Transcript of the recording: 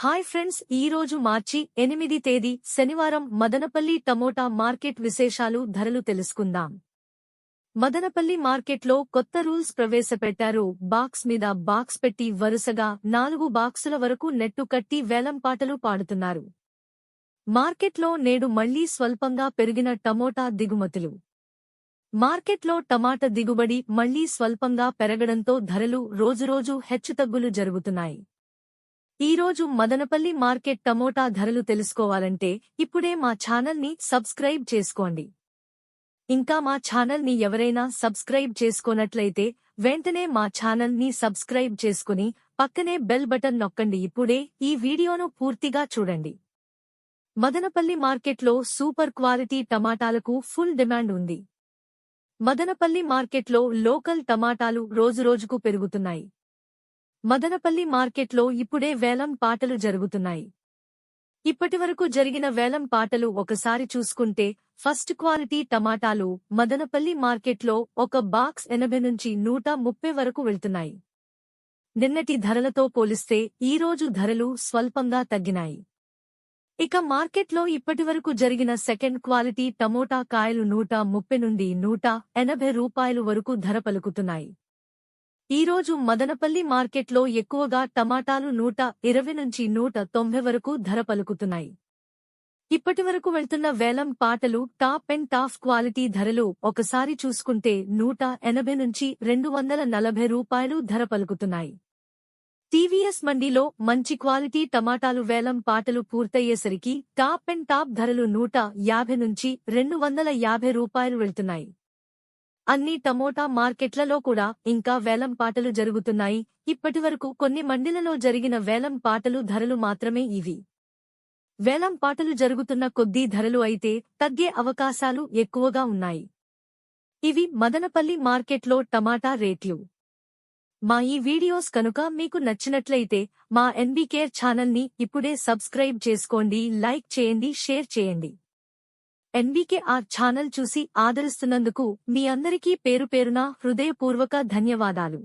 Hi friends, ఈ రోజు మార్చి 8 తేదీ శనివారం మదనపల్లి టమోటా మార్కెట్ విశేషాలు ధరలు తెలుసుకుందాం. మదనపల్లి మార్కెట్లో కొత్త రూల్స్ ప్రవేశపెట్టారు. బాక్స్ మీద బాక్స్ పెట్టి వరుసగా 4 బాక్సుల వరకు నెట్టు కట్టి వేలంపాటలు పాడుతున్నారు. మార్కెట్లో నేడు మళ్లీ స్వల్పంగా పెరిగిన టమోటా దిగుమతులు. మార్కెట్లో టమాటా దిగుబడి మళ్లీ స్వల్పంగా పెరగడంతో ధరలు రోజురోజు హెచ్చుతగ్గులు జరుగుతున్నాయి. ఈ రోజు మదనపల్లి మార్కెట్ టమోటా ధరలు తెలుసుకోవాలంటే ఇప్పుడే మా ఛానల్ని సబ్స్క్రైబ్ చేసుకోండి. ఇంకా మా ఛానల్ని ఎవరైనా సబ్స్క్రైబ్ చేసుకోనట్లయితే వెంటనే మా ఛానల్ని సబ్స్క్రైబ్ చేసుకుని పక్కనే బెల్ బటన్ నొక్కండి. ఇప్పుడే ఈ వీడియోను పూర్తిగా చూడండి. మదనపల్లి మార్కెట్లో సూపర్ క్వాలిటీ టమాటాలకు ఫుల్ డిమాండ్ ఉంది. మదనపల్లి మార్కెట్లో లోకల్ టమాటాలు రోజురోజుకు పెరుగుతున్నాయి. మదనపల్లి మార్కెట్లో ఇప్పుడే వేలం పాటలు జరుగుతున్నాయి. ఇప్పటివరకు జరిగిన వేలం పాటలు ఒకసారి చూసుకుంటే ఫస్ట్ క్వాలిటీ టమాటాలు మదనపల్లి మార్కెట్లో ఒక బాక్స్ 80 నుంచి 130 వరకు వెళ్తున్నాయి. నిన్నటి ధరలతో పోలిస్తే ఈరోజు ధరలు స్వల్పంగా తగ్గినాయి. ఇక మార్కెట్లో ఇప్పటివరకు జరిగిన సెకండ్ క్వాలిటీ టమోటా కాయలు 130 నుండి 180 రూపాయలు వరకు ధర పలుకుతున్నాయి. ఈరోజు మదనపల్లి మార్కెట్లో ఎక్కువగా టమాటాలు 120 నుంచి 190 వరకు ధర పలుకుతున్నాయి. ఇప్పటివరకు వెళ్తున్న వేలం పాటలు టాప్ అండ్ టాప్ క్వాలిటీ ధరలు ఒకసారి చూసుకుంటే 180 నుంచి 240 రూపాయలు ధర పలుకుతున్నాయి. టీవీఎస్ మండీలో మంచి క్వాలిటీ టమాటాలు వేలం పాటలు పూర్తయ్యేసరికి టాప్ అండ్ టాప్ ధరలు 150 నుంచి 250 రూపాయలు వెళ్తున్నాయి. అన్ని టమోటా మార్కెట్లలో కూడా ఇంకా వేలం పాటలు జరుగుతున్నాయి. ఇప్పటివరకు కొన్ని మండీలలో జరిగిన వేలం పాటలు ధరలు మాత్రమే ఇవి. వేలం పాటలు జరుగుతున్న కొద్దీ ధరలు అయితే తగ్గే అవకాశాలు ఎక్కువగా ఉన్నాయి. ఇవి మదనపల్లి మార్కెట్లో టమాటా రేట్లు. మా ఈ వీడియోస్ కనుక మీకు నచ్చినట్లయితే మా ఎన్బీకేర్ ఛానల్ని ఇప్పుడే సబ్స్క్రైబ్ చేసుకోండి, లైక్ చేయండి, షేర్ చేయండి. ఎన్బీకేఆర్ ఛానల్ చూసి ఆదరిస్తున్నందుకు మీ అందరికీ పేరుపేరున హృదయపూర్వక ధన్యవాదాలు.